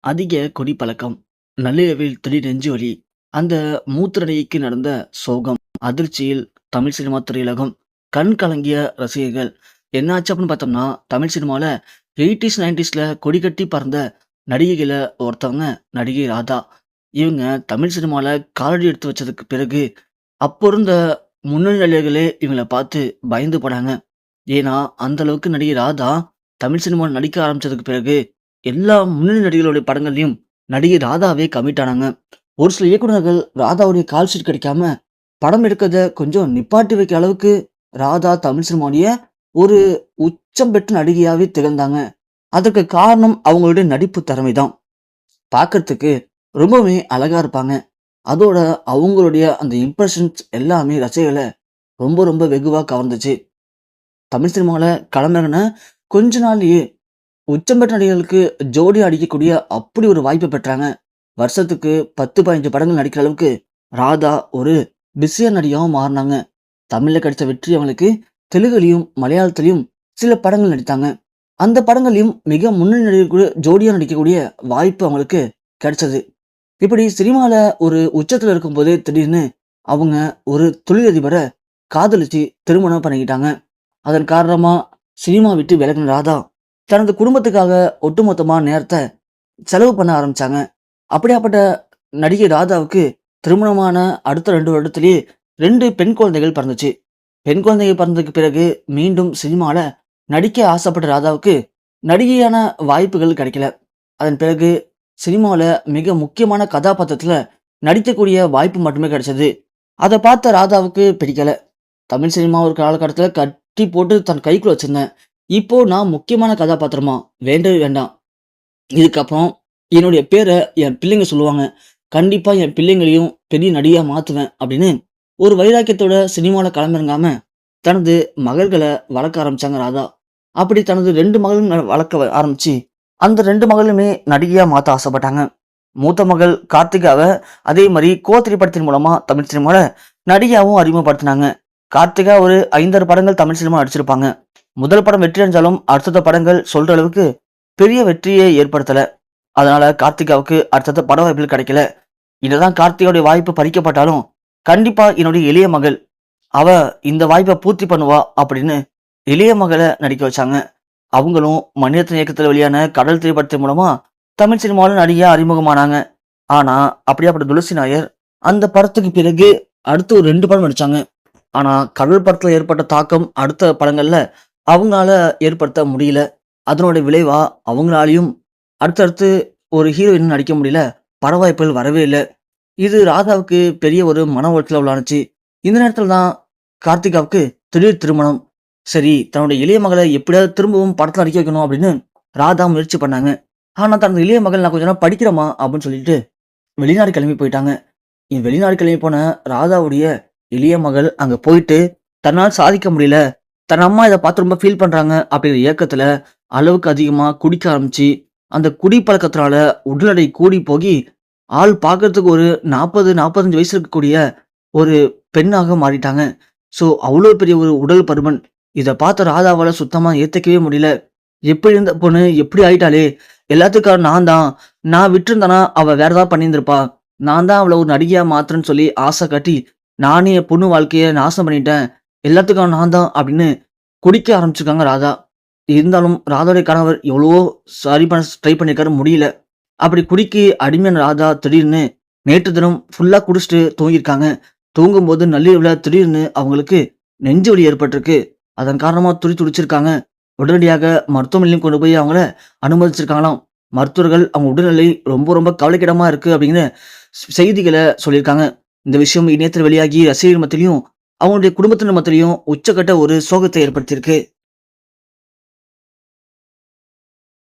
அதிக குடிப்பழக்கம், நள்ளிரவில் திடீர் நெஞ்சுவலி, அந்த மூத்த நடிகைக்கு நடந்த சோகம், அதிர்ச்சியில் தமிழ் சினிமா திரையுலகம் கண் கலங்கிய ரசிகர்கள். என்னாச்சு அப்படின்னு பார்த்தோம்னா, தமிழ் சினிமால 80ஸ் 90ஸ்ல கொடிகட்டி பறந்த நடிகைகள ஒருத்தவங்க நடிகை ராதா. இவங்க தமிழ் சினிமால காலடி எடுத்து வச்சதுக்கு பிறகு, அப்போ இருந்த முன்னணி நடிகர்களே இவங்கள பார்த்து பயந்து போனாங்க. ஏன்னா, அந்த அளவுக்கு நடிகை ராதா தமிழ் சினிமால நடிக்க ஆரம்பிச்சதுக்கு பிறகு, எல்லா முன்னணி நடிகர்களுடைய படங்கள்லயும் நடிகை ராதாவே கமிட் ஆனாங்க. ஒரு சில இயக்குனர்கள் ராதாவுடைய கால் ஷீட் கிடைக்காம, படம் எடுக்கிறத கொஞ்சம் நிப்பாட்டி வைக்கிற அளவுக்கு ராதா தமிழ் சினிமாவுடைய ஒரு உச்சம் பெற்ற நடிகையாவே திகழ்ந்தாங்க. அதற்கு காரணம் அவங்களுடைய நடிப்பு திறமை தான். பார்க்கறதுக்கு ரொம்பவே அழகா இருப்பாங்க. அதோட அவங்களுடைய அந்த இம்ப்ரஷன்ஸ் எல்லாமே ரசிகர்கள ரொம்ப ரொம்ப வெகுவா கவர்ந்துச்சு. தமிழ் சினிமால களமிறங்குன கொஞ்ச நாள்லயே உச்சம் பெற்ற நடிகர்களுக்கு ஜோடியா அடிக்கக்கூடிய அப்படி ஒரு வாய்ப்பை பெற்றாங்க. வருஷத்துக்கு 10, 15 படங்கள் நடிக்கிற அளவுக்கு ராதா ஒரு பிஸியான நடிகையாவும் மாறுனாங்க. தமிழ்ல கிடைச்ச வெற்றி அவங்களுக்கு தெலுங்குலயும், மலையாளத்திலயும் சில படங்கள் நடித்தாங்க. அந்த படங்கள்லயும் மிக முன்னணி நடிகர் கூட ஜோடியா நடிக்கக்கூடிய வாய்ப்பு அவங்களுக்கு கிடைச்சது. இப்படி சினிமால ஒரு உச்சத்துல இருக்கும்போதே திடீர்னு அவங்க ஒரு தொழிலதிபர காதலிச்சு திருமணம் பண்ணிக்கிட்டாங்க. அதன் காரணமா சினிமா விட்டு விலகின ராதா தனது குடும்பத்துக்காக ஒட்டுமொத்தமா நேரத்த செலவு பண்ண ஆரம்பிச்சாங்க. அப்படியாப்பட்ட நடிகை ராதாவுக்கு திருமணமான அடுத்த 2 வருடத்திலேயே 2 பெண் குழந்தைகள் பிறந்துச்சு. பெண் குழந்தைகள் பிறந்ததுக்கு பிறகு மீண்டும் சினிமால நடிக்க ஆசைப்பட்ட ராதாவுக்கு நடிகையான வாய்ப்புகள் கிடைக்கல. அதன் பிறகு சினிமால மிக முக்கியமான கதாபாத்திரத்துல நடிக்கக்கூடிய வாய்ப்பு மட்டுமே கிடைச்சது. அதை பார்த்த ராதாவுக்கு பிடிக்கல. தமிழ் சினிமா ஒரு காலகட்டத்துல கட்டி போட்டு தன் கைக்குள்ள வச்சிருந்தேன். இப்போ நான் முக்கியமான கதாபாத்திரமா? வேண்டவே வேண்டாம். இதுக்கப்புறம் என்னுடைய பேரை என் பிள்ளைங்க சொல்லுவாங்க. கண்டிப்பா என் பிள்ளைங்களையும் பெரிய நடிகையா மாத்துவேன் அப்படின்னு ஒரு வைராக்கியத்தோட சினிமால களமிறங்காம தனது மகள்களை வளர்க்க ஆரம்பிச்சாங்க ராதா. அப்படி தனது 2 மகளும் வளர்க்க ஆரம்பிச்சு அந்த 2 மகளுமே நடிகையா மாத்த ஆசைப்பட்டாங்க. மூத்த மகள் கார்த்திகாவை அதே மாதிரி திரைப்படத்தின் மூலமா தமிழ் சினிமால நடிகையாவும் அறிமுகப்படுத்தினாங்க. கார்த்திகா ஒரு 5, 6 படங்கள் தமிழ் சினிமா நடிச்சிருப்பாங்க. முதல் படம் வெற்றி அடைஞ்சாலும் அடுத்தடுத்த படங்கள் சொல்ற அளவுக்கு பெரிய வெற்றியை ஏற்படுத்தல. அதனால கார்த்திகாவுக்கு அடுத்தடுத்த பட வாய்ப்புகள் கிடைக்கல. இதுதான் கார்த்திகாவுடைய வாய்ப்பு பறிக்கப்பட்டாலும் கண்டிப்பா என்னுடைய இளைய மகள் அவ இந்த வாய்ப்பை பூர்த்தி பண்ணுவா அப்படின்னு இளைய மகளை நடிக்க வச்சாங்க. அவங்களும் மணிரத்னம் இயக்கத்தில் வெளியான கடல் திரைப்படத்தின் மூலமா தமிழ் சினிமாவில் நடிகையா அறிமுகமானாங்க. ஆனா அப்படியாப்பட்ட துளசி நாயர் அந்த படத்துக்கு பிறகு அடுத்து ஒரு 2 படம் நடிச்சாங்க. ஆனா கடல் படத்துல ஏற்பட்ட தாக்கம் அடுத்த படங்கள்ல அவங்களால ஏற்படுத்த முடியல. அதனுடைய விளைவா அவங்களாலையும் அடுத்தடுத்து ஒரு ஹீரோயின் நடிக்க முடியல. பட வாய்ப்புகள் வரவே இல்ல. இது ராதாவுக்கு பெரிய ஒரு மன உளைச்சல உள்ளானுச்சு. இந்த நேரத்துல தான் கார்த்திகாவுக்கு திடீர் திருமணம். சரி, தன்னுடைய இளைய மகளை எப்படியாவது திரும்பவும் படத்துல நடிக்க வைக்கணும் அப்படின்னு ராதா முயற்சி பண்ணாங்க. ஆனா தனது இளைய மகள் நான் கொஞ்ச நாள் படிக்கிறேம்மா அப்படின்னு சொல்லிட்டு வெளிநாடு கிளம்பி போயிட்டாங்க. வெளிநாடு கிளம்பி போன ராதாவுடைய இளைய மகள் அங்க போயிட்டு தன்னால் சாதிக்க முடியல, தன் அம்மா இதை பார்த்து ரொம்ப ஃபீல் பண்றாங்க அப்படிங்கிற ஏக்கத்துல அளவுக்கு அதிகமா குடிக்க ஆரம்பிச்சு அந்த குடிப்பழக்கத்தினால உடல் எடை கூடி போகி ஆள் பார்க்கறதுக்கு ஒரு 40, 45 வயசு இருக்கக்கூடிய ஒரு பெண்ணாக மாறிட்டாங்க. ஸோ அவ்வளோ பெரிய ஒரு உடல் பருமன். இதை பார்த்த ராதாவால சுத்தமா ஏத்துக்கவே முடியல. எப்படி இருந்த பொண்ணு எப்படி ஆயிட்டாலே, எல்லாத்துக்கும் நான் தான். நான் விட்டுருந்தேனா அவ வேற ஏதாவது பண்ணியிருந்திருப்பா. நான் தான் அவளை ஒரு நடிகையா மாத்துறேன்னு சொல்லி ஆசை காட்டி நானே என் பொண்ணு வாழ்க்கைய நாசம் பண்ணிட்டேன். எல்லாத்துக்கும் நான் தான் அப்படின்னு குடிக்க ஆரம்பிச்சிருக்காங்க ராதா. இருந்தாலும் ராதாவுடைய கணவர் எவ்வளவோ சரி பண்ண ட்ரை பண்ணியிருக்காரு, முடியல. அப்படி குடிக்கு அடிமையான ராதா திடீர்னு நேற்று தினம் ஃபுல்லா குடிச்சிட்டு தூங்கியிருக்காங்க. தூங்கும்போது நள்ளிரவுல திடீர்னு அவங்களுக்கு நெஞ்சு வலி ஏற்பட்டிருக்கு. அதன் காரணமா துடிச்சிருக்காங்க. உடனடியாக மருத்துவமனையிலும் கொண்டு போய் அவங்கள அனுமதிச்சிருக்காங்களாம். மருத்துவர்கள் அவங்க உடல்நிலை ரொம்ப ரொம்ப கவலைக்கிடமா இருக்கு அப்படிங்கிற செய்திகளை சொல்லியிருக்காங்க. இந்த விஷயம் இணையத்தில் வெளியாகி ரசிகர்கள் மத்தியிலையும் அவங்களுடைய குடும்பத்தினர் மத்தியிலையும் உச்சக்கட்ட ஒரு சோகத்தை ஏற்படுத்தியிருக்கு.